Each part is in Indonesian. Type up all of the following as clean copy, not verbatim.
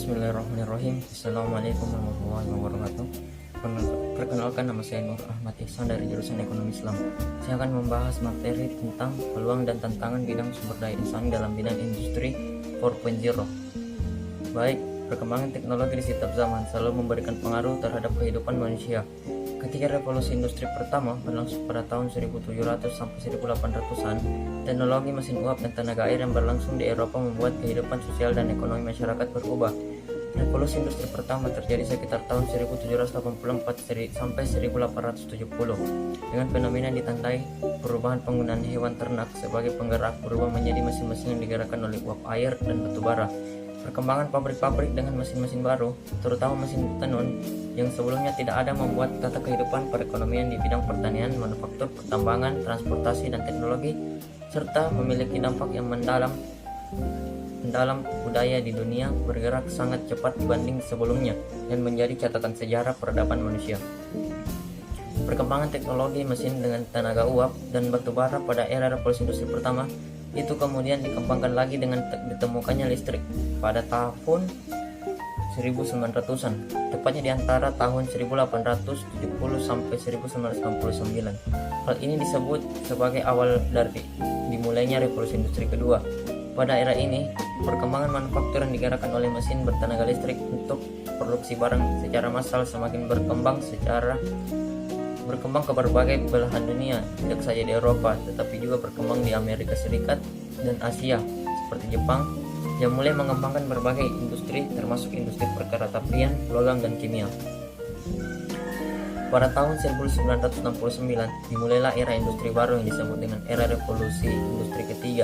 Bismillahirrahmanirrahim. Assalamualaikum warahmatullahi wabarakatuh. Perkenalkan, nama saya Nur Ahmad Ihsan dari jurusan Ekonomi Islam. Saya akan membahas materi tentang peluang dan tantangan bidang sumber daya insani dalam bidang industri 4.0. Baik, perkembangan teknologi di setiap zaman selalu memberikan pengaruh terhadap kehidupan manusia. Ketika revolusi industri pertama berlangsung pada tahun 1700 sampai 1800-an, teknologi mesin uap dan tenaga air yang berlangsung di Eropa membuat kehidupan sosial dan ekonomi masyarakat berubah. Revolusi industri pertama terjadi sekitar tahun 1784 sampai 1870 dengan fenomena yang ditandai perubahan penggunaan hewan ternak sebagai penggerak berubah menjadi mesin-mesin yang digerakkan oleh uap air dan batu bara. Perkembangan pabrik-pabrik dengan mesin-mesin baru, terutama mesin tenun yang sebelumnya tidak ada, membuat tata kehidupan perekonomian di bidang pertanian, manufaktur, pertambangan, transportasi, dan teknologi, serta memiliki dampak yang mendalam budaya di dunia bergerak sangat cepat dibanding sebelumnya dan menjadi catatan sejarah peradaban manusia. Perkembangan teknologi mesin dengan tenaga uap dan batu bara pada era revolusi industri pertama itu kemudian dikembangkan lagi dengan ditemukannya listrik pada tahun 1900-an, tepatnya di antara tahun 1870 sampai 1969. Hal ini disebut sebagai awal dari dimulainya revolusi industri kedua. Pada era ini, perkembangan manufaktur yang digerakkan oleh mesin bertenaga listrik untuk produksi barang secara massal semakin berkembang ke berbagai belahan dunia, tidak saja di Eropa, tetapi juga berkembang di Amerika Serikat dan Asia, seperti Jepang, yang mulai mengembangkan berbagai industri, termasuk industri perkereta-apian, logam, dan kimia. Pada tahun 1969, dimulailah era industri baru yang disebut dengan era revolusi industri ketiga,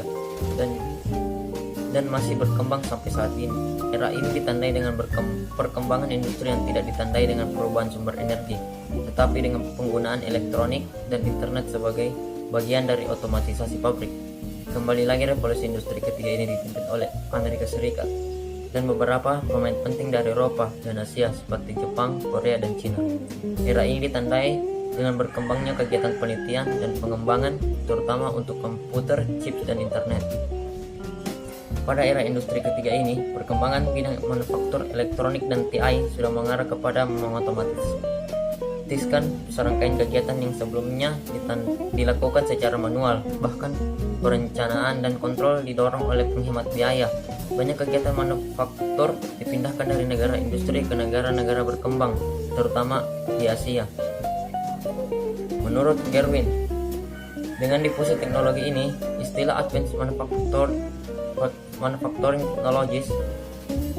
dan masih berkembang sampai saat ini. Era ini ditandai dengan perkembangan industri yang tidak ditandai dengan perubahan sumber energi, tetapi dengan penggunaan elektronik dan internet sebagai bagian dari otomatisasi pabrik. Kembali lagi, revolusi industri ketiga ini dipimpin oleh Amerika Serikat dan beberapa pemain penting dari Eropa dan Asia seperti Jepang, Korea, dan Cina. Era ini ditandai dengan berkembangnya kegiatan penelitian dan pengembangan, terutama untuk komputer, chips, dan internet. Pada era industri ketiga ini, perkembangan bidang manufaktur elektronik dan TI sudah mengarah kepada mengotomatiskan serangkaian kegiatan yang sebelumnya dilakukan secara manual. Bahkan perencanaan dan kontrol didorong oleh penghemat biaya. Banyak kegiatan manufaktur dipindahkan dari negara industri ke negara-negara berkembang, terutama di Asia. Menurut Gerwin, dengan difusi teknologi ini, istilah advanced manufacturing technologies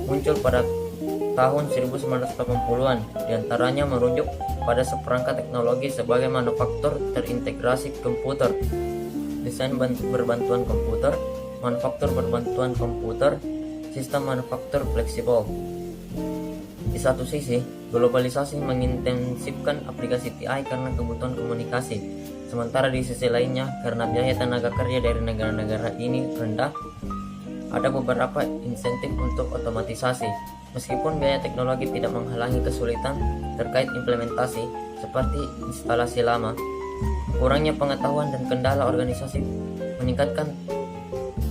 muncul pada tahun 1980-an, diantaranya merujuk pada seperangkat teknologi sebagai manufaktur terintegrasi komputer, desain berbantuan komputer, manufaktur berbantuan komputer, sistem manufaktur fleksibel. Di satu sisi, globalisasi mengintensifkan aplikasi TI karena kebutuhan komunikasi, sementara di sisi lainnya, karena biaya tenaga kerja dari negara-negara ini rendah, ada beberapa insentif untuk otomatisasi. Meskipun biaya teknologi tidak menghalangi kesulitan terkait implementasi seperti instalasi lama, kurangnya pengetahuan dan kendala organisasi meningkatkan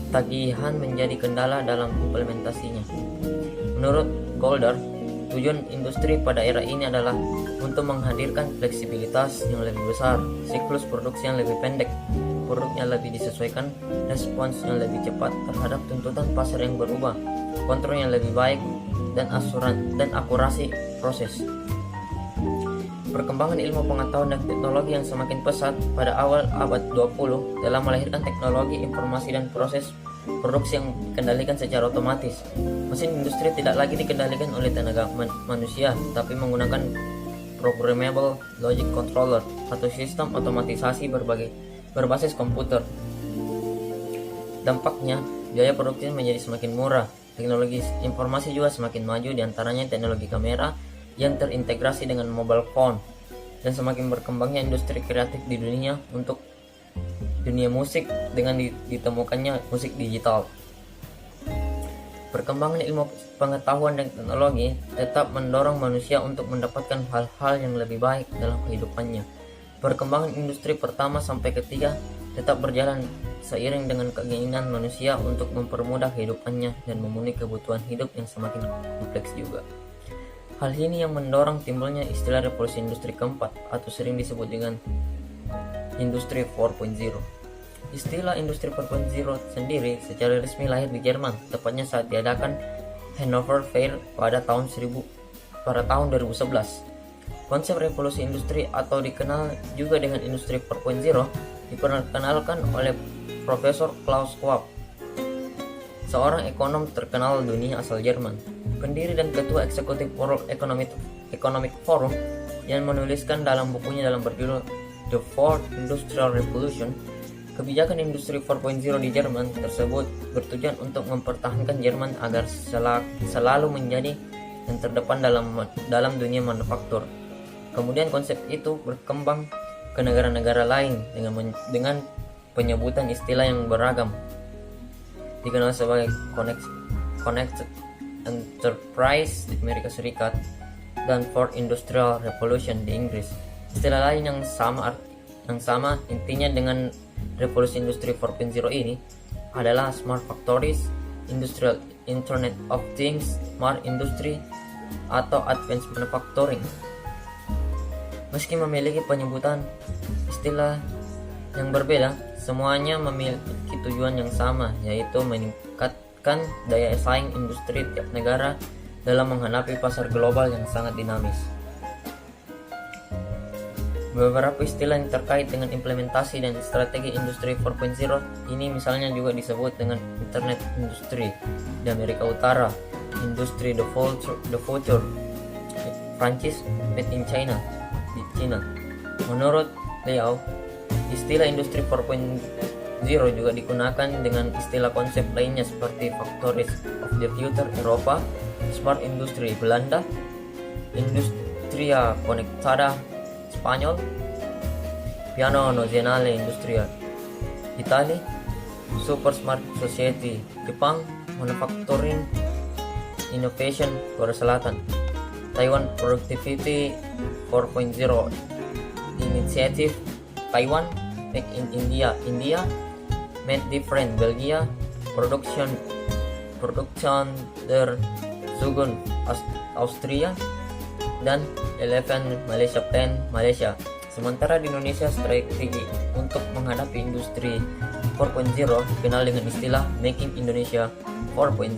tagihan menjadi kendala dalam implementasinya. Menurut Golder, tujuan industri pada era ini adalah untuk menghadirkan fleksibilitas yang lebih besar, siklus produksi yang lebih pendek, produknya lebih disesuaikan, respons yang lebih cepat terhadap tuntutan pasar yang berubah, kontrol yang lebih baik, dan akurasi proses. Perkembangan ilmu pengetahuan dan teknologi yang semakin pesat pada awal abad 20 telah melahirkan teknologi informasi dan proses produksi yang dikendalikan secara otomatis. Mesin industri tidak lagi dikendalikan oleh tenaga manusia, tapi menggunakan programmable logic controller atau sistem otomatisasi berbasis komputer. Dampaknya, biaya produksi menjadi semakin murah. Teknologi informasi juga semakin maju, diantaranya teknologi kamera yang terintegrasi dengan mobile phone, dan semakin berkembangnya industri kreatif di dunia untuk dunia musik dengan ditemukannya musik digital. Perkembangan ilmu pengetahuan dan teknologi tetap mendorong manusia untuk mendapatkan hal-hal yang lebih baik dalam kehidupannya. Perkembangan industri pertama sampai ketiga tetap berjalan seiring dengan keinginan manusia untuk mempermudah kehidupannya dan memenuhi kebutuhan hidup yang semakin kompleks juga. Hal ini yang mendorong timbulnya istilah revolusi industri keempat atau sering disebut dengan industri 4.0. Istilah industri 4.0 sendiri secara resmi lahir di Jerman, tepatnya saat diadakan Hannover Fair pada tahun 2011. Konsep revolusi industri atau dikenal juga dengan industri 4.0 diperkenalkan oleh Profesor Klaus Schwab, seorang ekonom terkenal dunia asal Jerman, pendiri dan ketua eksekutif World Economic Forum, yang menuliskan dalam bukunya dalam berjudul The Fourth Industrial Revolution. Kebijakan industri 4.0 di Jerman tersebut bertujuan untuk mempertahankan Jerman agar selalu menjadi yang terdepan dalam dunia manufaktur. Kemudian konsep itu berkembang ke negara-negara lain dengan penyebutan istilah yang beragam, dikenal sebagai Connected Enterprise di Amerika Serikat dan Fourth Industrial Revolution di Inggris. Istilah lain yang sama intinya dengan revolusi industri 4.0 ini adalah Smart Factories, Industrial Internet of Things, Smart Industry, atau Advanced Manufacturing. Meski memiliki penyebutan istilah yang berbeda, semuanya memiliki tujuan yang sama, yaitu meningkatkan daya saing industri tiap negara dalam menghadapi pasar global yang sangat dinamis. Beberapa istilah yang terkait dengan implementasi dan strategi industri 4.0 ini misalnya juga disebut dengan Internet Industry di Amerika Utara, Industry the Future, Prancis, Made in China di China. Menurut Liao, istilah industri 4.0 juga digunakan dengan istilah konsep lainnya seperti Factories of the Future Eropa, Smart Industry Belanda, Industria Conectada Spanyol, Piano Nazionale Industriale Italia, Super Smart Society Jepang, Manufacturing Innovation Korea Selatan, Taiwan Productivity 4.0 Initiative Taiwan, Make in India Made Different Belgia, Production der Zukunft Austria, dan Eleven Malaysia Plan Malaysia. Sementara di Indonesia, strategi untuk menghadapi industri 4.0 dikenal dengan istilah Making Indonesia 4.0.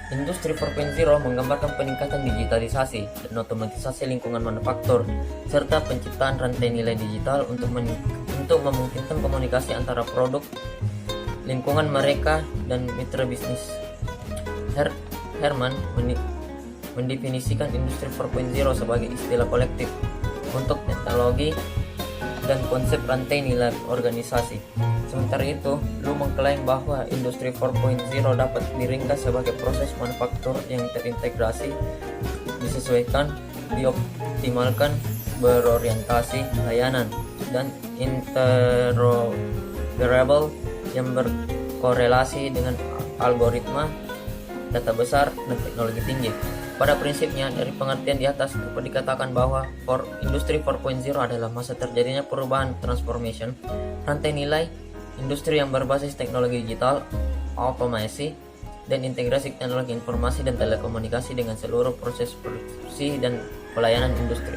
Industri 4.0 menggambarkan peningkatan digitalisasi dan otomatisasi lingkungan manufaktur, serta penciptaan rantai nilai digital untuk memungkinkan komunikasi antara produk, lingkungan mereka, dan mitra bisnis. Herman mendefinisikan industri 4.0 sebagai istilah kolektif untuk teknologi dan konsep rantai nilai organisasi. Sementara itu, Lu mengklaim bahwa industri 4.0 dapat diringkas sebagai proses manufaktur yang terintegrasi, disesuaikan, dioptimalkan, berorientasi layanan, dan interoperable yang berkorelasi dengan algoritma, data besar, dan teknologi tinggi. Pada prinsipnya, dari pengertian di atas dapat dikatakan bahwa industri 4.0 adalah masa terjadinya perubahan transformation rantai nilai industri yang berbasis teknologi digital, otomasi, dan integrasi teknologi informasi dan telekomunikasi dengan seluruh proses produksi dan pelayanan industri.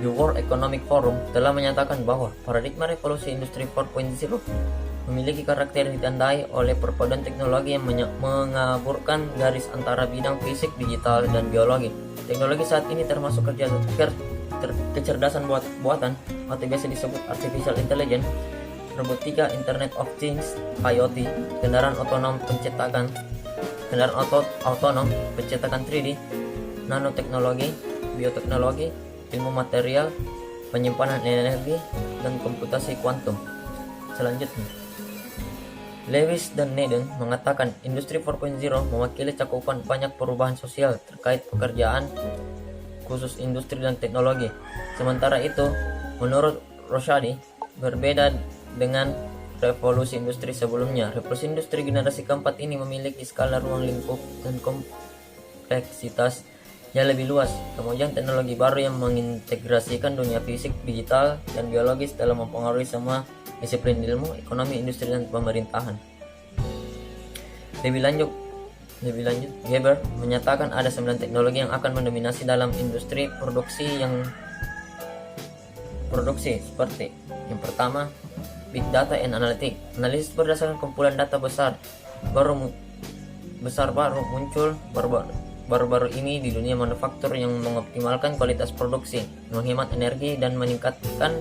The World Economic Forum telah menyatakan bahwa paradigma revolusi industri 4.0 memiliki karakter yang ditandai oleh perpaduan teknologi yang mengaburkan garis antara bidang fisik, digital, dan biologi. Teknologi saat ini termasuk kecerdasan buatan atau biasa disebut artificial intelligence, robotika, Internet of Things, IoT, kendaraan otonom pencetakan 3D, nanoteknologi, bioteknologi, ilmu material, penyimpanan energi, dan komputasi kuantum. Selanjutnya, Lewis dan Naden mengatakan industri 4.0 mewakili cakupan banyak perubahan sosial terkait pekerjaan, khusus industri dan teknologi. Sementara itu, menurut Rosadi, berbeda dengan revolusi industri sebelumnya, revolusi industri generasi keempat ini memiliki skala ruang lingkup dan kompleksitas yang lebih luas, kemudian teknologi baru yang mengintegrasikan dunia fisik, digital, dan biologis dalam mempengaruhi semua disiplin ilmu, ekonomi, industri, dan pemerintahan. Lebih lanjut, Geber menyatakan ada 9 teknologi yang akan mendominasi dalam industri produksi seperti yang pertama, Big Data and Analytics. Analisis berdasarkan kumpulan data besar baru muncul baru-baru ini di dunia manufaktur yang mengoptimalkan kualitas produksi, menghemat energi, dan meningkatkan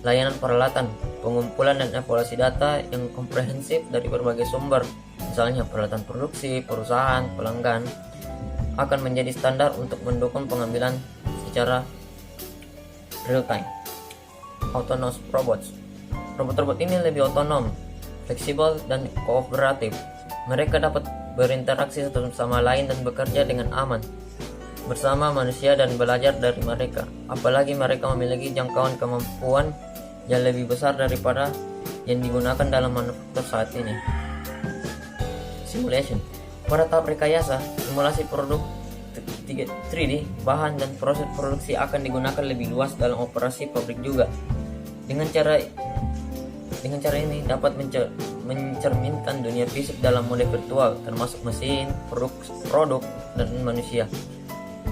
layanan peralatan. Pengumpulan dan evaluasi data yang komprehensif dari berbagai sumber, misalnya peralatan produksi, perusahaan, pelanggan, akan menjadi standar untuk mendukung pengambilan secara real time. Autonomous robots. Robot-robot ini lebih otonom, fleksibel, dan kooperatif. Mereka dapat berinteraksi satu sama lain dan bekerja dengan aman bersama manusia dan belajar dari mereka. Apalagi mereka memiliki jangkauan kemampuan yang lebih besar daripada yang digunakan dalam manufaktur saat ini. Simulation. Pada tahap rekayasa, simulasi produk 3D, bahan dan proses produksi akan digunakan lebih luas dalam operasi pabrik juga. Dengan cara ini dapat mencerminkan dunia fisik dalam mode virtual, termasuk mesin, produk, dan manusia.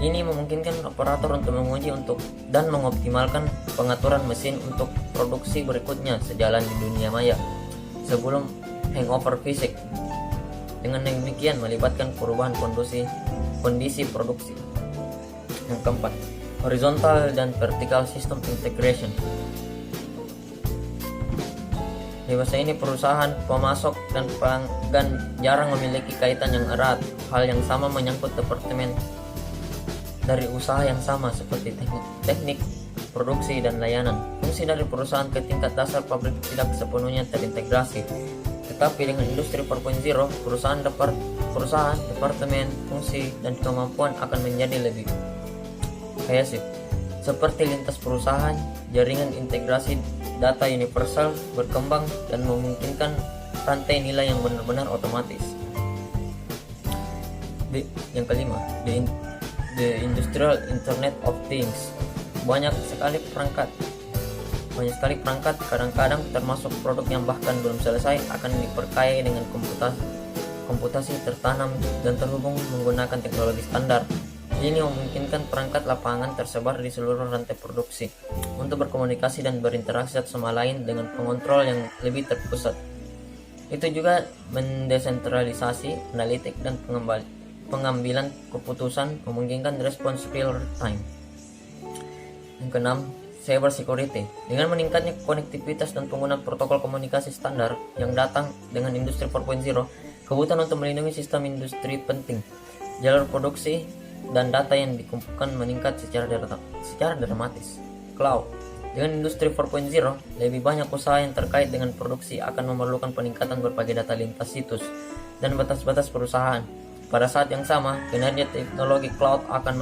Ini memungkinkan operator untuk menguji dan mengoptimalkan pengaturan mesin untuk produksi berikutnya sejalan di dunia maya sebelum hangover fisik. Dengan demikian melibatkan perubahan kondisi produksi. Yang keempat, horizontal dan vertical system integration. Di masa ini perusahaan, pemasok, dan pelanggan jarang memiliki kaitan yang erat. Hal yang sama menyangkut departemen dari usaha yang sama seperti teknik, produksi, dan layanan. Fungsi dari perusahaan ke tingkat dasar pabrik tidak sepenuhnya terintegrasi. Tetapi dengan industri 4.0, perusahaan, departemen, fungsi, dan kemampuan akan menjadi lebih kohesif. Seperti lintas perusahaan, jaringan integrasi data universal berkembang dan memungkinkan rantai nilai yang benar-benar otomatis. Yang kelima, the Industrial Internet of Things. Banyak sekali perangkat, kadang-kadang termasuk produk yang bahkan belum selesai, akan diperkaya dengan komputasi tertanam dan terhubung menggunakan teknologi standar. Ini memungkinkan perangkat lapangan tersebar di seluruh rantai produksi untuk berkomunikasi dan berinteraksi satu sama lain dengan pengontrol yang lebih terpusat. Itu juga mendesentralisasi analitik dan pengambilan keputusan, memungkinkan respons real time. Yang keenam, cyber security. Dengan meningkatnya konektivitas dan penggunaan protokol komunikasi standar yang datang dengan industri 4.0, kebutuhan untuk melindungi sistem industri penting, jalur produksi, dan data yang dikumpulkan meningkat secara dramatis. Cloud. Dengan industri 4.0, lebih banyak usaha yang terkait dengan produksi akan memerlukan peningkatan berbagai data lintas situs dan batas-batas perusahaan. Pada saat yang sama, kinerja teknologi cloud akan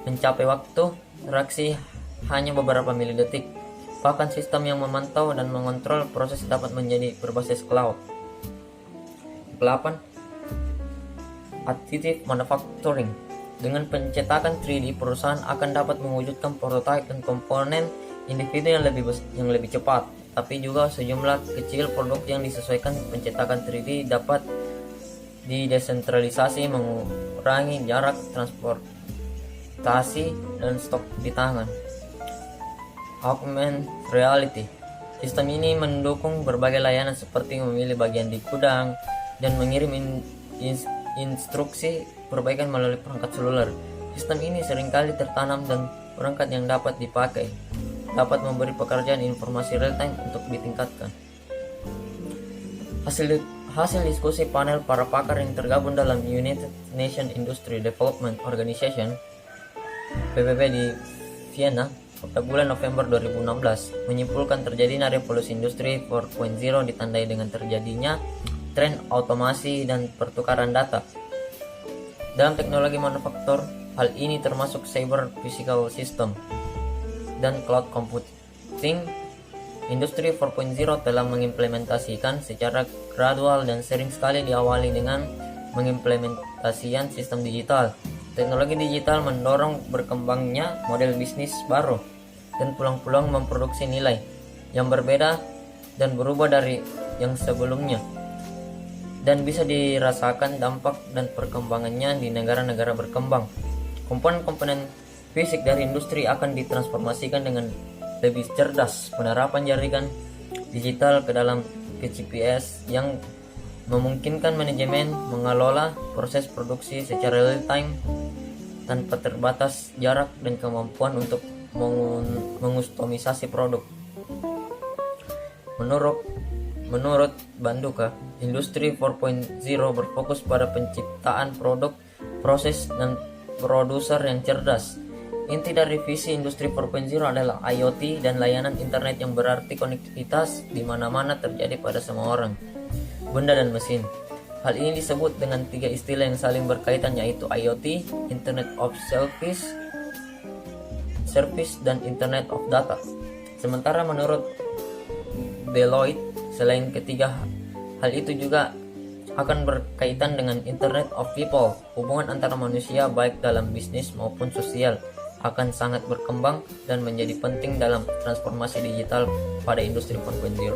mencapai waktu reaksi hanya beberapa milidetik. Bahkan sistem yang memantau dan mengontrol proses dapat menjadi berbasis cloud. 8. Additive manufacturing. Dengan pencetakan 3D, perusahaan akan dapat mewujudkan prototipe dan komponen individu yang lebih cepat, tapi juga sejumlah kecil produk yang disesuaikan. Pencetakan 3D dapat didesentralisasi, mengurangi jarak transportasi dan stok di tangan. Augmented reality. Sistem ini mendukung berbagai layanan seperti memilih bagian di gudang dan mengirim instruksi perbaikan melalui perangkat seluler. Sistem ini seringkali tertanam dan perangkat yang dapat dipakai dapat memberi pekerjaan informasi real time untuk ditingkatkan. Hasil diskusi panel para pakar yang tergabung dalam United Nations Industry Development Organization (PBB) di Vienna pada bulan November 2016 menyimpulkan terjadinya revolusi industri 4.0 ditandai dengan terjadinya tren otomasi dan pertukaran data. Dalam teknologi manufaktur, hal ini termasuk cyber physical system dan cloud computing. Industri 4.0 telah mengimplementasikan secara gradual dan sering sekali diawali dengan mengimplementasikan sistem digital, Teknologi digital mendorong berkembangnya model bisnis baru dan peluang-peluang memproduksi nilai yang berbeda dan berubah dari yang sebelumnya, dan bisa dirasakan dampak dan perkembangannya di negara-negara berkembang. Komponen-komponen fisik dari industri akan ditransformasikan dengan lebih cerdas. Penerapan jaringan digital ke dalam GPS yang memungkinkan manajemen mengelola proses produksi secara real time tanpa terbatas jarak dan kemampuan untuk mengustomisasi produk. Menurut Banduka, industri 4.0 berfokus pada penciptaan produk, proses, dan produser yang cerdas. Inti dari visi industri 4.0 adalah IoT dan layanan internet yang berarti konektivitas di mana-mana terjadi pada semua orang, benda dan mesin. Hal ini disebut dengan 3 istilah yang saling berkaitan, yaitu IoT, Internet of Service, dan Internet of Data. Sementara menurut Deloitte, selain ketiga hal itu juga akan berkaitan dengan Internet of People. Hubungan antara manusia baik dalam bisnis maupun sosial akan sangat berkembang dan menjadi penting dalam transformasi digital pada industri 4.0.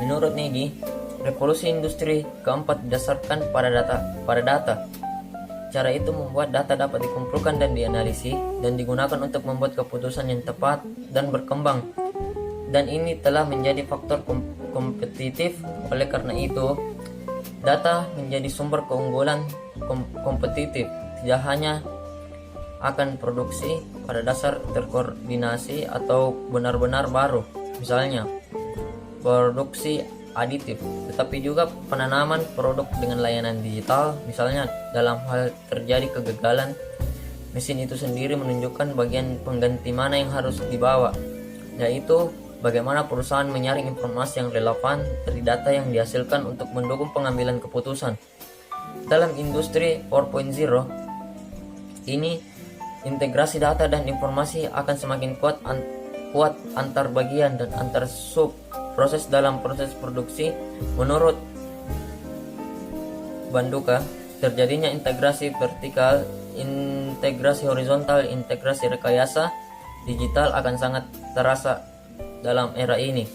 Menurut Negi, revolusi industri keempat didasarkan pada data. Cara itu membuat data dapat dikumpulkan dan dianalisis dan digunakan untuk membuat keputusan yang tepat dan berkembang. Dan ini telah menjadi faktor kompetitif. Oleh karena itu, data menjadi sumber keunggulan kompetitif, tidak hanya akan produksi pada dasar terkoordinasi atau benar-benar baru, misalnya produksi aditif, tetapi juga penanaman produk dengan layanan digital. Misalnya dalam hal terjadi kegagalan, mesin itu sendiri menunjukkan bagian pengganti mana yang harus dibawa, yaitu bagaimana perusahaan menyaring informasi yang relevan dari data yang dihasilkan untuk mendukung pengambilan keputusan. Dalam industri 4.0 ini, integrasi data dan informasi akan semakin kuat antar bagian dan antar sub proses dalam proses produksi. Menurut Banduka, terjadinya integrasi vertikal, integrasi horizontal, integrasi rekayasa digital akan sangat terasa dalam era ini.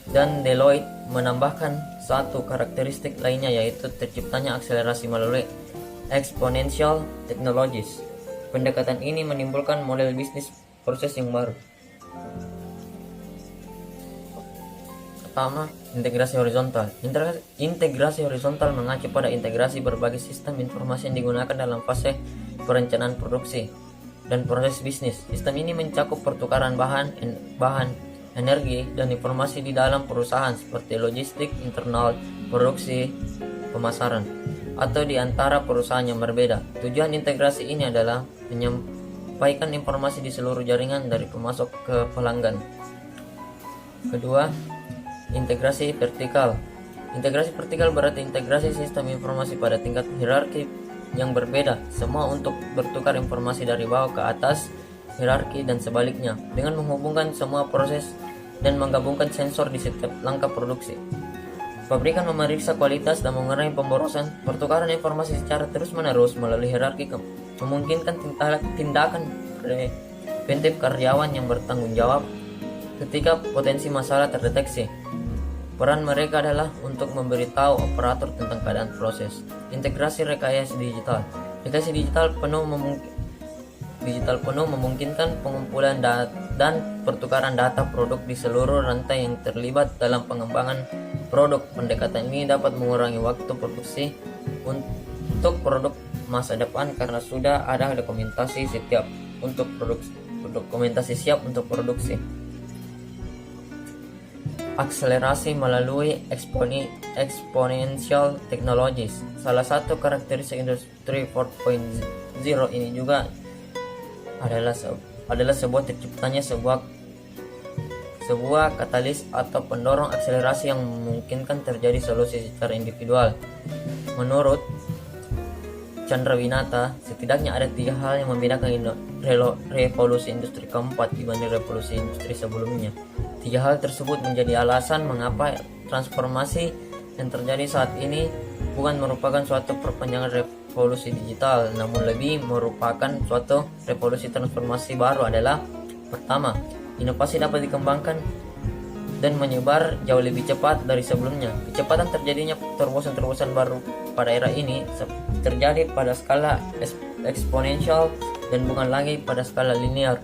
Dan Deloitte menambahkan satu karakteristik lainnya, yaitu terciptanya akselerasi melalui exponential technologies. Pendekatan ini menimbulkan model bisnis proses yang baru. Pertama, integrasi horizontal. Integrasi horizontal mengacu pada integrasi berbagai sistem informasi yang digunakan dalam fase perencanaan produksi dan proses bisnis. Sistem ini mencakup pertukaran bahan, energi, dan informasi di dalam perusahaan seperti logistik, internal, produksi, pemasaran, atau di antara perusahaan yang berbeda. Tujuan integrasi ini adalah menyampaikan informasi di seluruh jaringan dari pemasok ke pelanggan. Kedua, integrasi vertikal. Integrasi vertikal berarti integrasi sistem informasi pada tingkat hierarki yang berbeda, semua untuk bertukar informasi dari bawah ke atas hierarki dan sebaliknya, dengan menghubungkan semua proses dan menggabungkan sensor di setiap langkah produksi. Pabrikan memeriksa kualitas dan mengurangi pemborosan. Pertukaran informasi secara terus-menerus melalui hierarki memungkinkan tindakan preventif karyawan yang bertanggung jawab ketika potensi masalah terdeteksi. Peran mereka adalah untuk memberitahu operator tentang keadaan proses. Integrasi rekayasa digital. Rekayasa digital penuh memungkinkan pengumpulan dan pertukaran data produk di seluruh rantai yang terlibat dalam pengembangan produk. Pendekatan ini dapat mengurangi waktu produksi untuk produk masa depan karena sudah ada dokumentasi siap untuk produksi. Akselerasi melalui exponential technologies. Salah satu karakteristik industri 4.0 ini juga adalah terciptanya sebuah katalis atau pendorong akselerasi yang memungkinkan terjadi solusi secara individual. Menurut Chandrawinata, setidaknya ada 3 hal yang membedakan revolusi industri keempat dibanding revolusi industri sebelumnya. 3 hal tersebut menjadi alasan mengapa transformasi yang terjadi saat ini bukan merupakan suatu perpanjangan revolusi digital, namun lebih merupakan suatu revolusi transformasi baru adalah: pertama, inovasi dapat dikembangkan dan menyebar jauh lebih cepat dari sebelumnya. Kecepatan terjadinya terobosan-terobosan baru pada era ini terjadi pada skala eksponensial dan bukan lagi pada skala linear.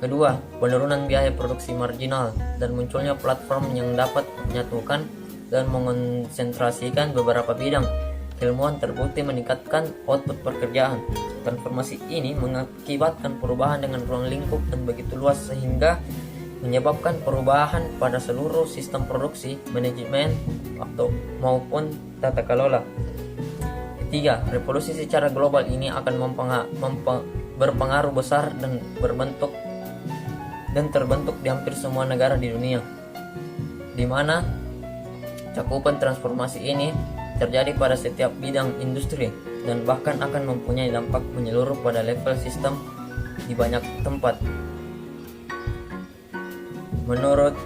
Kedua, penurunan biaya produksi marginal dan munculnya platform yang dapat menyatukan dan mengonsentrasikan beberapa bidang keilmuan terbukti meningkatkan output pekerjaan. Transformasi ini mengakibatkan perubahan dengan ruang lingkup dan begitu luas sehingga menyebabkan perubahan pada seluruh sistem produksi, manajemen, maupun tata kelola. Ketiga, revolusi secara global ini akan berpengaruh besar dan terbentuk di hampir semua negara di dunia, di mana cakupan transformasi ini terjadi pada setiap bidang industri dan bahkan akan mempunyai dampak menyeluruh pada level sistem di banyak tempat. Menurut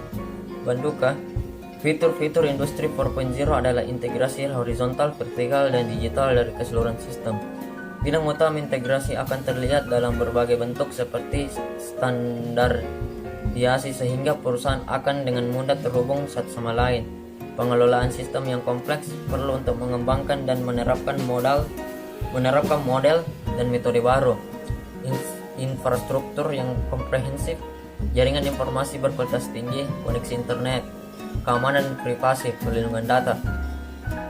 Banduka, fitur-fitur industri 4.0 adalah integrasi horizontal, vertikal, dan digital dari keseluruhan sistem. Bidang utama integrasi akan terlihat dalam berbagai bentuk seperti standarisasi sehingga perusahaan akan dengan mudah terhubung satu sama lain. Pengelolaan sistem yang kompleks perlu untuk mengembangkan dan menerapkan model dan metode baru. Infrastruktur yang komprehensif, jaringan informasi berkualitas tinggi, koneksi internet, keamanan privasi, perlindungan data.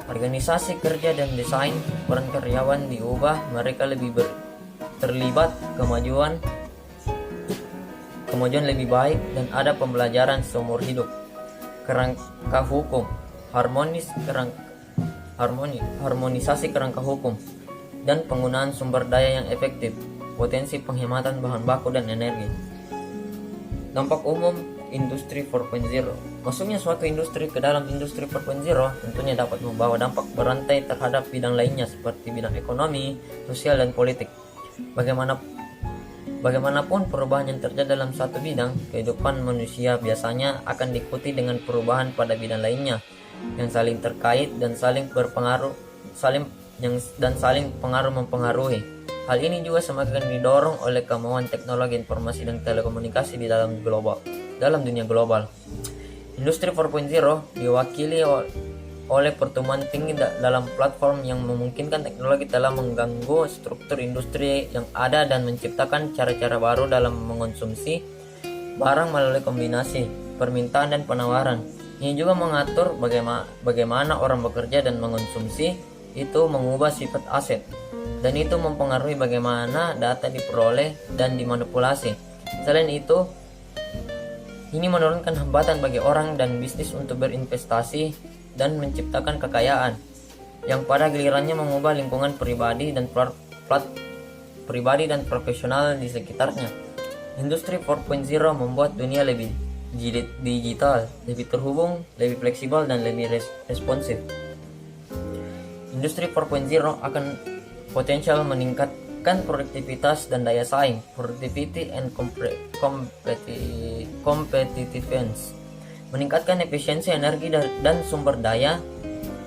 Organisasi kerja dan desain, peran karyawan diubah, mereka lebih terlibat, kemajuan lebih baik, dan ada pembelajaran seumur hidup. Kerangka hukum, harmonisasi kerangka hukum, dan penggunaan sumber daya yang efektif, potensi penghematan bahan baku dan energi. Dampak umum industri 4.0. Masuknya suatu industri ke dalam industri 4.0 tentunya dapat membawa dampak berantai terhadap bidang lainnya seperti bidang ekonomi, sosial, dan politik. Bagaimanapun perubahan yang terjadi dalam satu bidang kehidupan manusia biasanya akan diikuti dengan perubahan pada bidang lainnya yang saling terkait dan saling pengaruh mempengaruhi. Hal ini juga semakin didorong oleh kemauan teknologi informasi dan telekomunikasi di dalam dunia global. Industri 4.0 diwakili oleh pertumbuhan tinggi dalam platform yang memungkinkan teknologi telah mengganggu struktur industri yang ada dan menciptakan cara-cara baru dalam mengonsumsi barang melalui kombinasi permintaan dan penawaran. Ini juga mengatur bagaimana orang bekerja dan mengonsumsi, itu mengubah sifat aset, dan itu mempengaruhi bagaimana data diperoleh dan dimanipulasi. Selain itu, ini menurunkan hambatan bagi orang dan bisnis untuk berinvestasi dan menciptakan kekayaan, yang pada gilirannya mengubah lingkungan pribadi dan profesional di sekitarnya. Industri 4.0 membuat dunia lebih digital, lebih terhubung, lebih fleksibel, dan lebih responsif. Industri 4.0 akan potensial meningkatkan produktivitas dan daya saing, productivity and competitiveness, meningkatkan efisiensi energi dan sumber daya,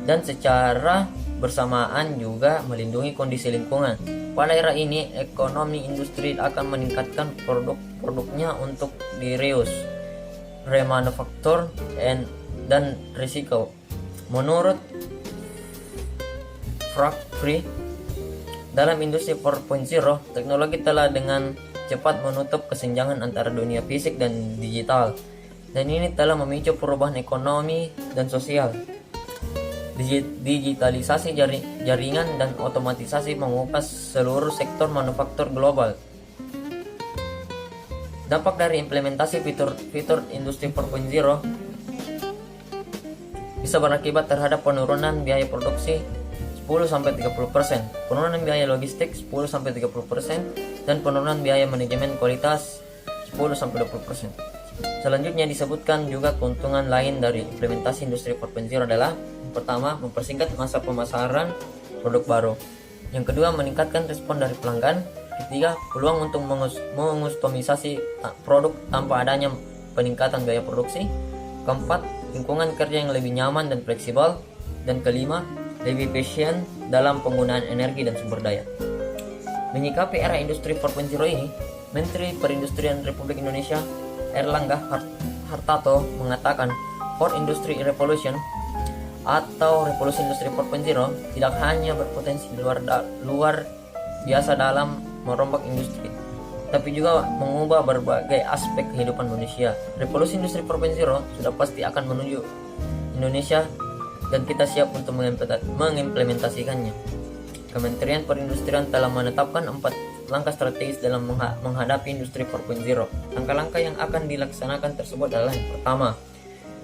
dan secara bersamaan juga melindungi kondisi lingkungan. Pada era ini, ekonomi industri akan meningkatkan produk-produknya untuk di-reuse, remanufaktur, dan recycle. Menurut Frank Free, dalam industri 4.0, teknologi telah dengan cepat menutup kesenjangan antara dunia fisik dan digital, dan ini telah memicu perubahan ekonomi dan sosial. Digitalisasi jaringan dan otomatisasi mengubah seluruh sektor manufaktur global. Dampak dari implementasi fitur industri 4.0 bisa berakibat terhadap penurunan biaya produksi 10-30%, penurunan biaya logistik 10-30%, dan penurunan biaya manajemen kualitas 10-20%. Selanjutnya disebutkan juga keuntungan lain dari implementasi industri 4.0 adalah: pertama, mempersingkat masa pemasaran produk baru. Yang kedua, meningkatkan respon dari pelanggan. Ketiga, peluang untuk mengustomisasi produk tanpa adanya peningkatan biaya produksi. Keempat, lingkungan kerja yang lebih nyaman dan fleksibel. Dan kelima, lebih efisien dalam penggunaan energi dan sumber daya. Menyikapi era industri 4.0 ini, Menteri Perindustrian Republik Indonesia Erlangga Hartarto mengatakan 4 Industry Revolution atau revolusi industri 4.0 tidak hanya berpotensi luar biasa dalam merombak industri, tapi juga mengubah berbagai aspek kehidupan manusia. Revolusi industri 4.0 sudah pasti akan menuju Indonesia dan kita siap untuk mengimplementasikannya. Kementerian Perindustrian telah menetapkan 4 langkah strategis dalam menghadapi industri 4.0. Langkah-langkah yang akan dilaksanakan tersebut adalah yang pertama,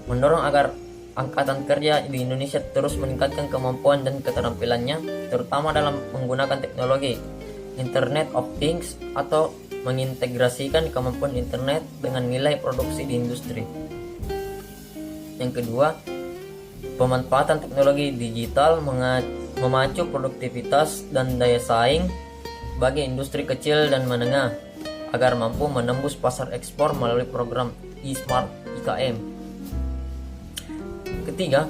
mendorong agar angkatan kerja di Indonesia terus meningkatkan kemampuan dan keterampilannya, terutama dalam menggunakan teknologi Internet of Things atau mengintegrasikan kemampuan internet dengan nilai produksi di industri. Yang kedua, pemanfaatan teknologi digital memacu produktivitas dan daya saing bagi industri kecil dan menengah agar mampu menembus pasar ekspor melalui program e-Smart IKM. Ketiga,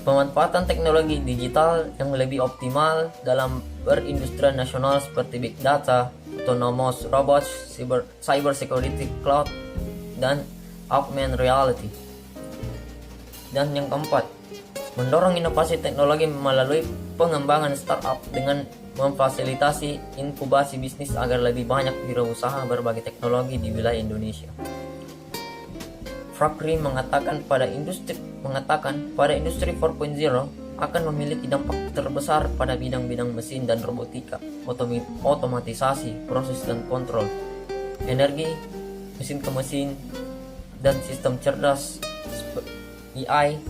pemanfaatan teknologi digital yang lebih optimal dalam perindustrian nasional seperti big data, autonomous robots, cyber security, cloud, dan augmented reality. Dan yang keempat, mendorong inovasi teknologi melalui pengembangan startup dengan memfasilitasi inkubasi bisnis agar lebih banyak wirausaha berbagai teknologi di wilayah Indonesia. Fakri mengatakan pada industri 4.0 akan memiliki dampak terbesar pada bidang-bidang mesin dan robotika, otomatisasi, proses dan kontrol, energi, mesin ke mesin, dan sistem cerdas AI.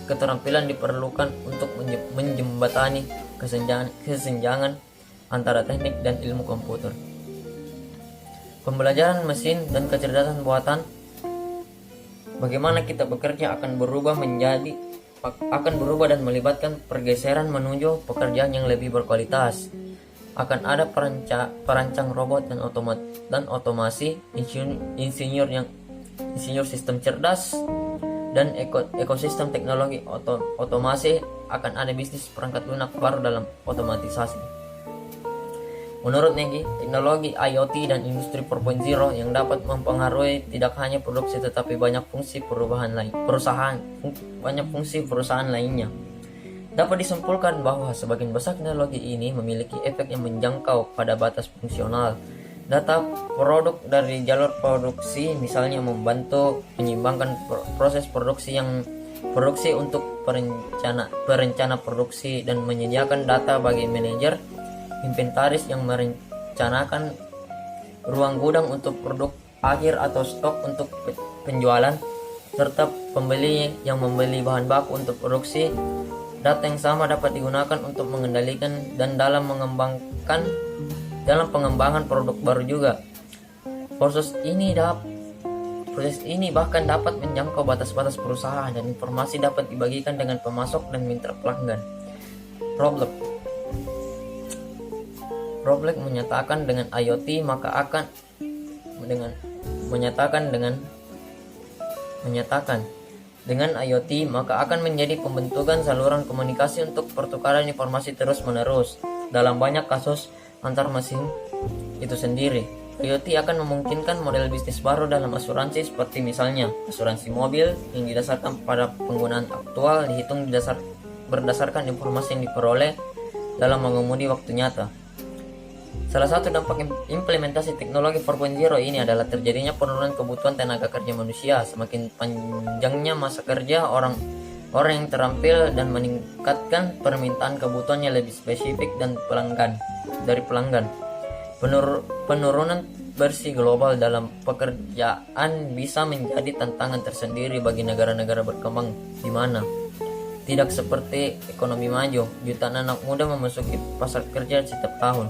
Keterampilan diperlukan untuk menjembatani kesenjangan antara teknik dan ilmu komputer. Pembelajaran mesin dan kecerdasan buatan, bagaimana kita bekerja akan berubah dan melibatkan pergeseran menuju pekerjaan yang lebih berkualitas. Akan ada perancang robot dan otomasi, insinyur sistem cerdas, dan ekosistem teknologi otomasi. Akan ada bisnis perangkat lunak baru dalam otomatisasi. Menurut Negi, teknologi IoT dan industri 4.0 yang dapat mempengaruhi tidak hanya produksi tetapi banyak fungsi perusahaan lainnya. Dapat disimpulkan bahwa sebagian besar teknologi ini memiliki efek yang menjangkau pada batas fungsional. Data produk dari jalur produksi misalnya membantu menyeimbangkan proses produksi untuk perencana produksi dan menyediakan data bagi manajer inventaris yang merencanakan ruang gudang untuk produk akhir atau stok untuk penjualan, serta pembeli yang membeli bahan baku untuk produksi. Data yang sama dapat digunakan untuk mengendalikan dan dalam pengembangan produk baru juga. Proses ini bahkan dapat menjangkau batas-batas perusahaan dan informasi dapat dibagikan dengan pemasok dan mitra pelanggan. Roblek menyatakan dengan IoT maka akan menjadi pembentukan saluran komunikasi untuk pertukaran informasi terus-menerus dalam banyak kasus antar mesin itu sendiri. IoT akan memungkinkan model bisnis baru dalam asuransi seperti misalnya asuransi mobil yang didasarkan pada penggunaan aktual dihitung berdasarkan informasi yang diperoleh dalam mengemudi waktu nyata. Salah satu dampak implementasi teknologi 4.0 ini adalah terjadinya penurunan kebutuhan tenaga kerja manusia. Semakin panjangnya masa kerja orang yang terampil dan meningkatkan permintaan kebutuhannya lebih spesifik dari pelanggan. Penurunan bersih global dalam pekerjaan bisa menjadi tantangan tersendiri bagi negara-negara berkembang di mana tidak seperti ekonomi maju, jutaan anak muda memasuki pasar kerja setiap tahun.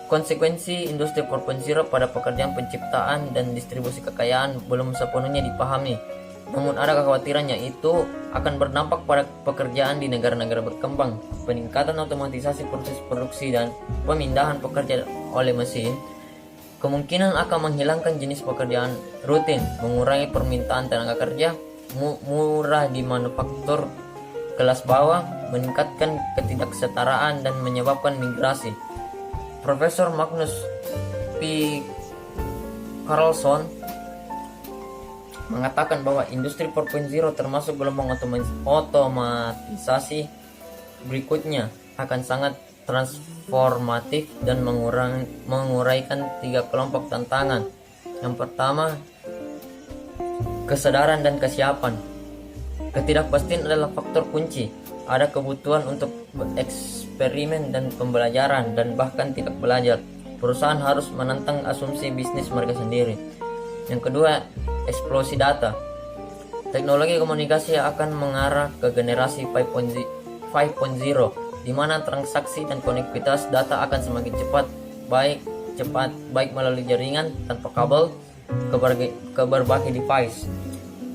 Konsekuensi industri 4.0 pada pekerjaan penciptaan dan distribusi kekayaan belum sepenuhnya dipahami. Namun ada kekhawatiran yaitu akan berdampak pada pekerjaan di negara-negara berkembang. Peningkatan otomatisasi proses produksi dan pemindahan pekerja oleh mesin kemungkinan akan menghilangkan jenis pekerjaan rutin, mengurangi permintaan tenaga kerja, murah di manufaktur kelas bawah, meningkatkan ketidaksetaraan dan menyebabkan migrasi. Profesor Magnus P. Carlson mengatakan bahwa industri 4.0 termasuk gelombang otomatisasi berikutnya akan sangat transformatif dan menguraikan 3 kelompok tantangan. Yang pertama, kesadaran dan kesiapan. Ketidakpastian adalah faktor kunci. Ada kebutuhan untuk eksperimen dan pembelajaran dan bahkan tidak belajar. Perusahaan harus menantang asumsi bisnis mereka sendiri. Yang kedua, eksplosi data. Teknologi komunikasi akan mengarah ke generasi 5.0, di mana transaksi dan konektivitas data akan semakin cepat baik melalui jaringan tanpa kabel ke berbagai device.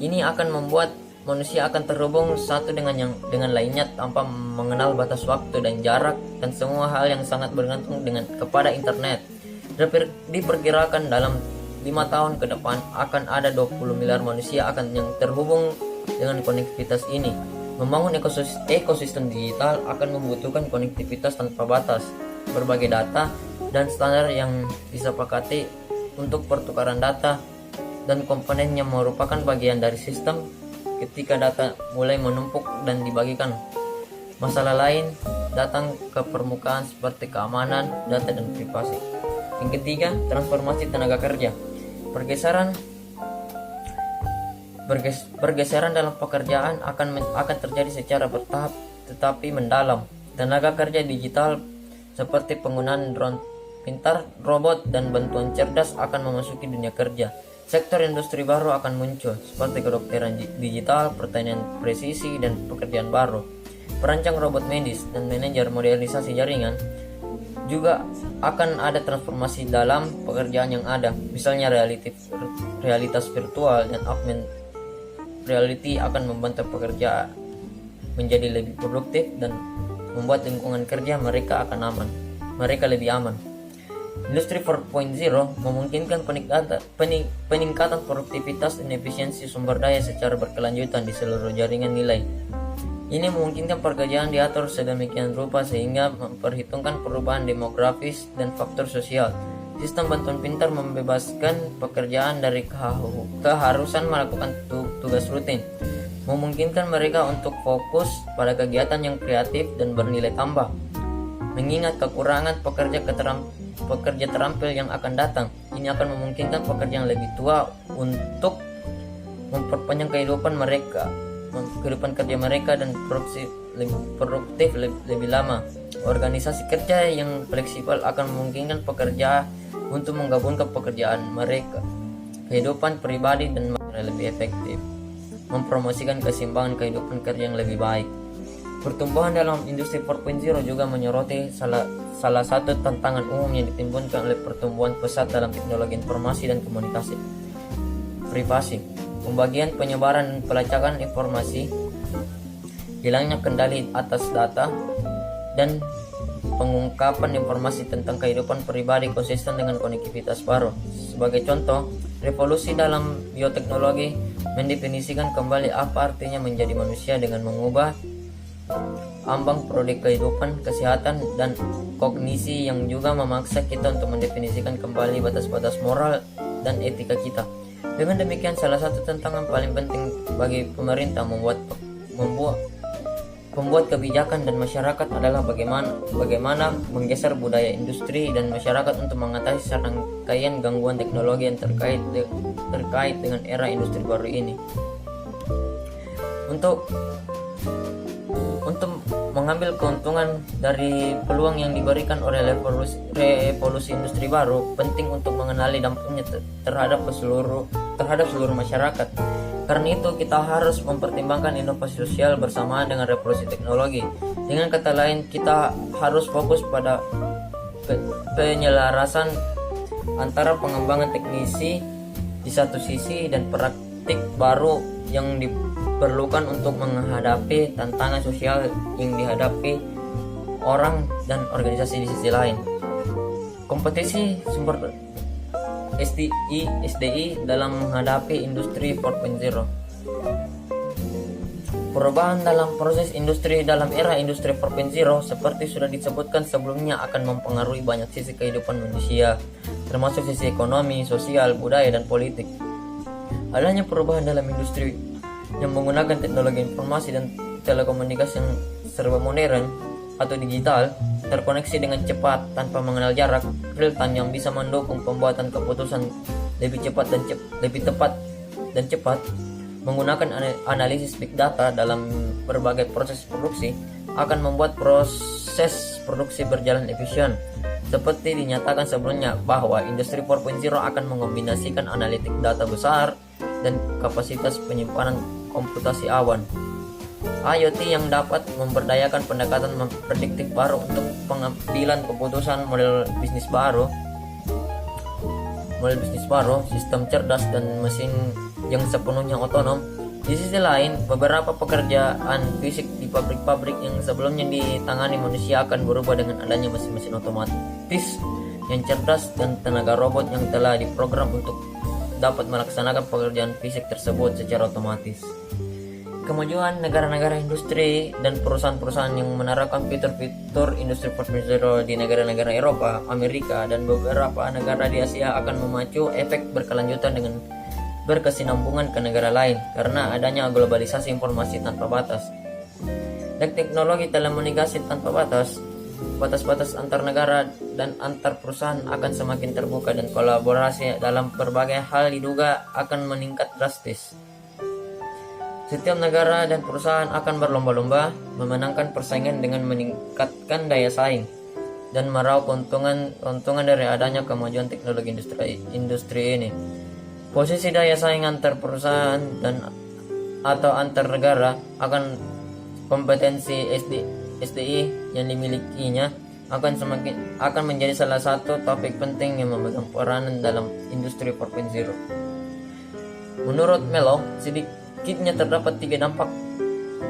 Ini akan membuat manusia akan terhubung satu dengan lainnya tanpa mengenal batas waktu dan jarak, dan semua hal yang sangat bergantung kepada internet. Diperkirakan dalam 5 tahun ke depan akan ada 20 miliar manusia yang terhubung dengan konektivitas ini. Membangun ekosistem digital akan membutuhkan konektivitas tanpa batas, berbagai data dan standar yang disepakati untuk pertukaran data dan komponennya merupakan bagian dari sistem. Ketika data mulai menumpuk dan dibagikan, masalah lain datang ke permukaan seperti keamanan data dan privasi. Yang ketiga, transformasi tenaga kerja. Pergeseran dalam pekerjaan akan terjadi secara bertahap tetapi mendalam. Tenaga kerja digital seperti penggunaan drone pintar, robot, dan bantuan cerdas akan memasuki dunia kerja. Sektor industri baru akan muncul seperti kedokteran digital, pertanian presisi, dan pekerjaan baru. Perancang robot medis dan manajer modernisasi jaringan juga akan ada transformasi dalam pekerjaan yang ada. Misalnya realitas virtual dan augmented reality akan membantu pekerja menjadi lebih produktif dan membuat lingkungan kerja mereka lebih aman. Industri 4.0 memungkinkan peningkatan produktivitas dan efisiensi sumber daya secara berkelanjutan di seluruh jaringan nilai. Ini memungkinkan pekerjaan diatur sedemikian rupa sehingga memperhitungkan perubahan demografis dan faktor sosial. Sistem bantuan pintar membebaskan pekerjaan dari keharusan melakukan tugas rutin, memungkinkan mereka untuk fokus pada kegiatan yang kreatif dan bernilai tambah. Mengingat kekurangan pekerja terampil yang akan datang, ini akan memungkinkan pekerja yang lebih tua untuk memperpanjang kehidupan kerja mereka dan produktif lebih lama. Organisasi kerja yang fleksibel akan memungkinkan pekerja untuk menggabungkan pekerjaan mereka, kehidupan pribadi dan lebih efektif, mempromosikan keseimbangan kehidupan kerja yang lebih baik. Pertumbuhan dalam industri 4.0 juga menyoroti salah satu tantangan umum yang ditimbulkan oleh pertumbuhan pesat dalam teknologi informasi dan komunikasi. Privasi, pembagian, penyebaran, dan pelacakan informasi, hilangnya kendali atas data, dan pengungkapan informasi tentang kehidupan pribadi konsisten dengan konektivitas baru. Sebagai contoh, revolusi dalam bioteknologi mendefinisikan kembali apa artinya menjadi manusia dengan mengubah ambang produk kehidupan, kesehatan, dan kognisi yang juga memaksa kita untuk mendefinisikan kembali batas-batas moral dan etika kita. Dengan demikian, salah satu tantangan paling penting bagi pemerintah membuat kebijakan dan masyarakat adalah bagaimana menggeser budaya industri dan masyarakat untuk mengatasi serangkaian gangguan teknologi yang terkait dengan era industri baru ini. Untuk mengambil keuntungan dari peluang yang diberikan oleh revolusi industri baru, penting untuk mengenali dampaknya terhadap seluruh masyarakat. Karena itu, kita harus mempertimbangkan inovasi sosial bersamaan dengan revolusi teknologi. Dengan kata lain, kita harus fokus pada penyelarasan antara pengembangan teknisi di satu sisi dan praktik baru yang diperlukan untuk menghadapi tantangan sosial yang dihadapi orang dan organisasi di sisi lain. Kompetisi sumber SDI dalam menghadapi industri 4.0. Perubahan dalam proses industri dalam era industri 4.0 seperti sudah disebutkan sebelumnya akan mempengaruhi banyak sisi kehidupan manusia, termasuk sisi ekonomi, sosial, budaya, dan politik. Adanya perubahan dalam industri yang menggunakan teknologi informasi dan telekomunikasi yang serba modern atau digital, terkoneksi dengan cepat tanpa mengenal jarak, real time yang bisa mendukung pembuatan keputusan lebih tepat dan cepat, menggunakan analisis big data dalam berbagai proses produksi akan membuat proses produksi berjalan efisien. Seperti dinyatakan sebelumnya bahwa industri 4.0 akan mengombinasikan analitik data besar dan kapasitas penyimpanan komputasi awan. IoT yang dapat memberdayakan pendekatan prediktif baru untuk pengambilan keputusan model bisnis baru, sistem cerdas dan mesin yang sepenuhnya otonom. Di sisi lain, beberapa pekerjaan fisik di pabrik-pabrik yang sebelumnya ditangani manusia akan berubah dengan adanya mesin-mesin otomatis yang cerdas dan tenaga robot yang telah diprogram untuk dapat melaksanakan pekerjaan fisik tersebut secara otomatis. Kemajuan negara-negara industri dan perusahaan-perusahaan yang menerapkan fitur-fitur industri 4.0 di negara-negara Eropa, Amerika, dan beberapa negara di Asia akan memacu efek berkelanjutan dengan berkesinambungan ke negara lain karena adanya globalisasi informasi tanpa batas dan teknologi telekomunikasi tanpa batas. Batas-batas antar negara dan antar perusahaan akan semakin terbuka dan kolaborasi dalam berbagai hal diduga akan meningkat drastis. Setiap negara dan perusahaan akan berlomba-lomba memenangkan persaingan dengan meningkatkan daya saing dan meraup keuntungan dari adanya kemajuan teknologi industri ini. Posisi daya saing antar perusahaan atau antar negara akan kompetensi SDI yang dimilikinya akan menjadi salah satu topik penting yang memegang peranan dalam industri 4.0. Menurut Melo, sedikitnya terdapat 3 dampak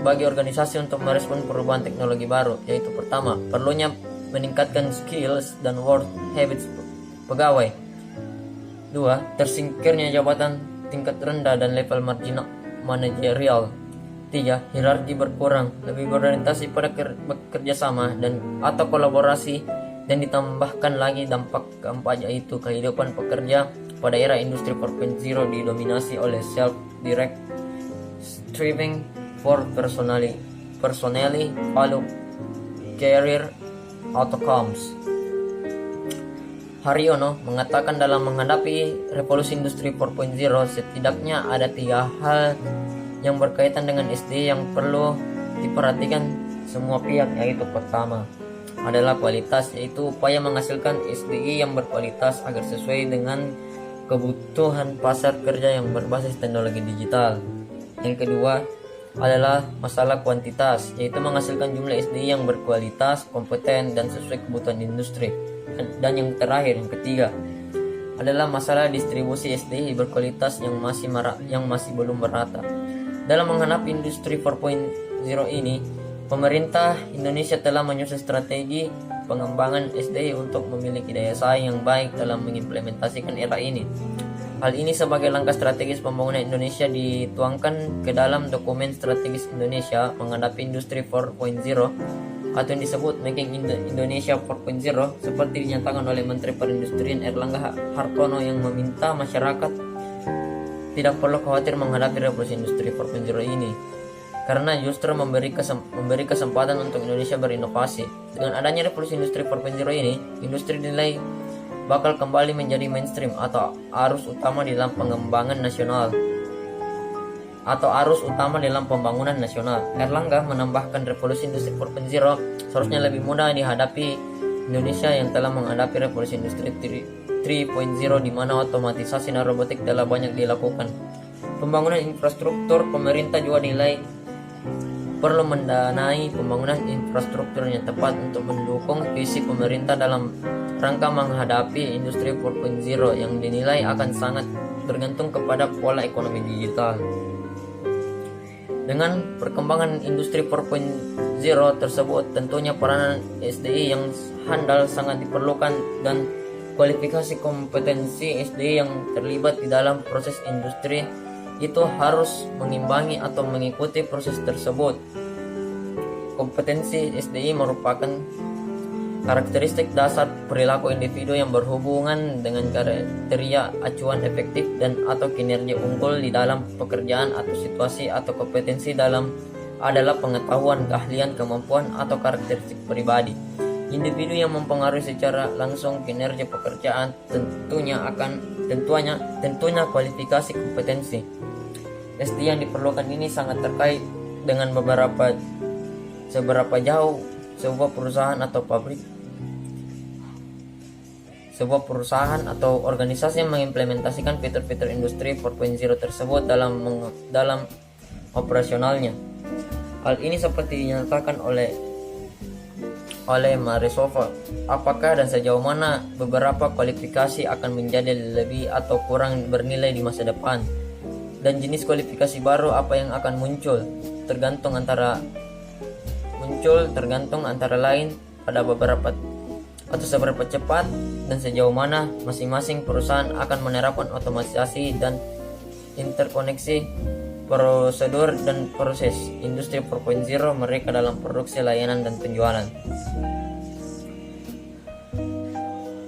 bagi organisasi untuk merespon perubahan teknologi baru, yaitu pertama, perlunya meningkatkan skills dan work habits pegawai. 2. Tersingkirnya jabatan tingkat rendah dan level manajerial. 3. Hierarki berkurang, lebih berorientasi pada bekerja sama dan atau kolaborasi, dan ditambahkan lagi dampak keempat, yaitu kehidupan pekerja pada era industri 4.0 didominasi oleh self-direct striving for personally value career outcomes. Haryono mengatakan dalam menghadapi revolusi industri 4.0 setidaknya ada 3 hal yang berkaitan dengan SDI yang perlu diperhatikan semua pihak, yaitu pertama adalah kualitas, yaitu upaya menghasilkan SDI yang berkualitas agar sesuai dengan kebutuhan pasar kerja yang berbasis teknologi digital. Yang kedua adalah masalah kuantitas, yaitu menghasilkan jumlah SDI yang berkualitas, kompeten, dan sesuai kebutuhan industri. Dan yang terakhir, yang ketiga, adalah masalah distribusi SDI berkualitas yang masih belum merata. Dalam menghadapi industri 4.0 ini, pemerintah Indonesia telah menyusun strategi pengembangan SDI untuk memiliki daya saing yang baik dalam mengimplementasikan era ini. Hal ini sebagai langkah strategis pembangunan Indonesia dituangkan ke dalam dokumen strategis Indonesia menghadapi industri 4.0 atau yang disebut Making Indonesia 4.0, seperti dinyatakan oleh Menteri Perindustrian Erlangga Hartono yang meminta masyarakat tidak perlu khawatir menghadapi revolusi industri 4.0 ini karena justru memberi kesempatan untuk Indonesia berinovasi. Dengan adanya revolusi industri 4.0 ini, industri dinilai bakal kembali menjadi mainstream atau arus utama dalam pembangunan nasional. Erlangga menambahkan revolusi industri 4.0 seharusnya lebih mudah dihadapi Indonesia yang telah menghadapi revolusi industri 3.0 di mana otomatisasi dan robotik telah banyak dilakukan. Pembangunan infrastruktur, pemerintah juga dinilai perlu mendanai pembangunan infrastruktur yang tepat untuk mendukung visi pemerintah dalam rangka menghadapi industri 4.0 yang dinilai akan sangat bergantung kepada pola ekonomi digital. Dengan perkembangan industri 4.0 tersebut, tentunya peranan SDI yang handal sangat diperlukan dan kualifikasi kompetensi SDI yang terlibat di dalam proses industri itu harus mengimbangi atau mengikuti proses tersebut. Kompetensi SDI merupakan karakteristik dasar perilaku individu yang berhubungan dengan kriteria acuan efektif dan atau kinerja unggul di dalam pekerjaan atau situasi, atau kompetensi dalam adalah pengetahuan, keahlian, kemampuan atau karakteristik pribadi individu yang mempengaruhi secara langsung kinerja pekerjaan, tentunya kualifikasi kompetensi. SD yang diperlukan ini sangat terkait dengan seberapa jauh sebuah perusahaan atau organisasi yang mengimplementasikan fitur-fitur industri 4.0 tersebut dalam operasionalnya. Hal ini seperti dinyatakan oleh Maresova. Apakah dan sejauh mana beberapa kualifikasi akan menjadi lebih atau kurang bernilai di masa depan, dan jenis kualifikasi baru apa yang akan muncul tergantung antara lain pada seberapa cepat dan sejauh mana masing-masing perusahaan akan menerapkan otomatisasi dan interkoneksi prosedur dan proses industri 4.0 mereka dalam produksi, layanan, dan penjualan.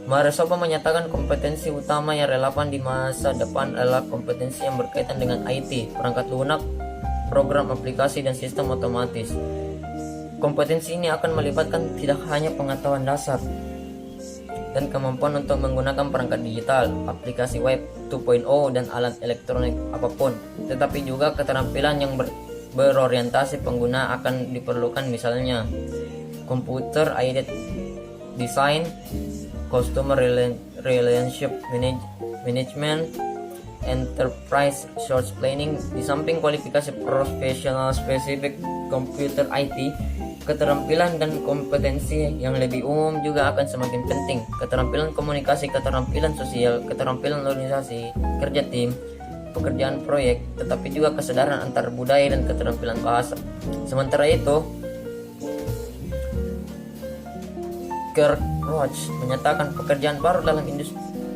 Maresova menyatakan kompetensi utama yang relevan di masa depan adalah kompetensi yang berkaitan dengan IT, perangkat lunak, program aplikasi, dan sistem otomatis. Kompetensi ini akan melibatkan tidak hanya pengetahuan dasar dan kemampuan untuk menggunakan perangkat digital, aplikasi web 2.0 dan alat elektronik apapun, tetapi juga keterampilan yang berorientasi pengguna akan diperlukan, misalnya computer aided design, customer relationship management, enterprise resource planning. Di samping kualifikasi profesional spesifik komputer IT, keterampilan dan kompetensi yang lebih umum juga akan semakin penting. Keterampilan komunikasi, keterampilan sosial, keterampilan organisasi, kerja tim, pekerjaan proyek, tetapi juga kesadaran antar budaya dan keterampilan bahasa. Sementara itu, Kirk Roach menyatakan pekerjaan baru dalam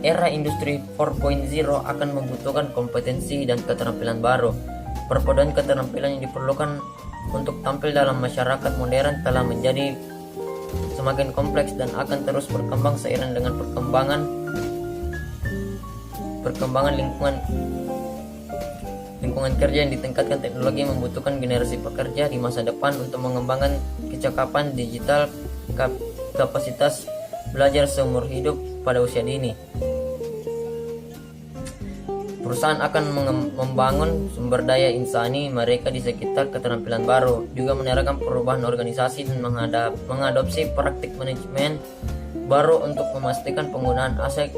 era industri 4.0 akan membutuhkan kompetensi dan keterampilan baru. Perpaduan keterampilan yang diperlukan untuk tampil dalam masyarakat modern telah menjadi semakin kompleks dan akan terus berkembang seiring dengan perkembangan lingkungan kerja yang ditingkatkan. Teknologi membutuhkan generasi pekerja di masa depan untuk mengembangkan kecakapan digital, kapasitas belajar seumur hidup pada usia dini. Perusahaan akan membangun sumber daya insani mereka di sekitar keterampilan baru, juga menerapkan perubahan organisasi dan mengadopsi praktik manajemen baru untuk memastikan penggunaan aset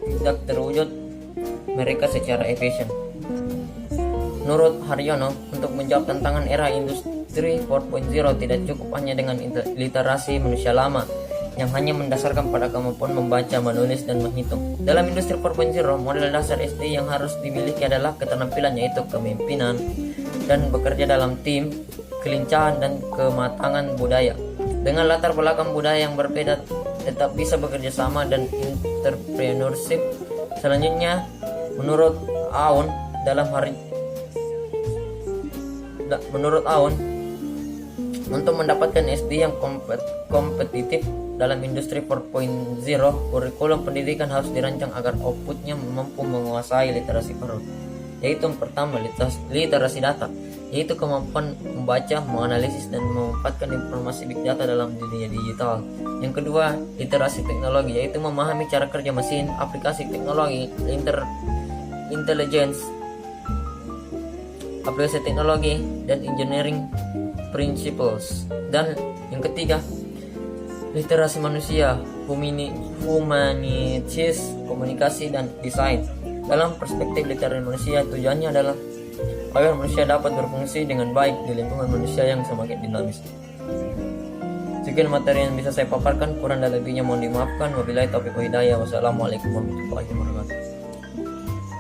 tidak terwujud mereka secara efisien. Menurut Haryono, untuk menjawab tantangan era industri 4.0 tidak cukup hanya dengan literasi manusia lama yang hanya mendasarkan pada kemampuan membaca, menulis, dan menghitung. Dalam industri 4.0, model dasar SD yang harus dimiliki adalah keterampilan, yaitu kepemimpinan dan bekerja dalam tim, kelincahan dan kematangan budaya. Dengan latar belakang budaya yang berbeda, tetap bisa bekerja sama dan entrepreneurship. Selanjutnya, menurut Aun, untuk mendapatkan SD yang kompetitif dalam industri 4.0, kurikulum pendidikan harus dirancang agar outputnya mampu menguasai literasi baru, yaitu pertama literasi data, yaitu kemampuan membaca, menganalisis, dan memanfaatkan informasi big data dalam dunia digital. Yang kedua, literasi teknologi, yaitu memahami cara kerja mesin, aplikasi teknologi, intelligence, aplikasi teknologi, dan engineering principles. Dan yang ketiga, literasi manusia, humanities, komunikasi, dan desain. Dalam perspektif literasi manusia, tujuannya adalah agar manusia dapat berfungsi dengan baik di lingkungan manusia yang semakin dinamis. Sekian materi yang bisa saya paparkan, kurang dan lebihnya mohon dimaafkan. Wabillahi taufiq wal hidayah. Wassalamualaikum warahmatullahi wabarakatuh.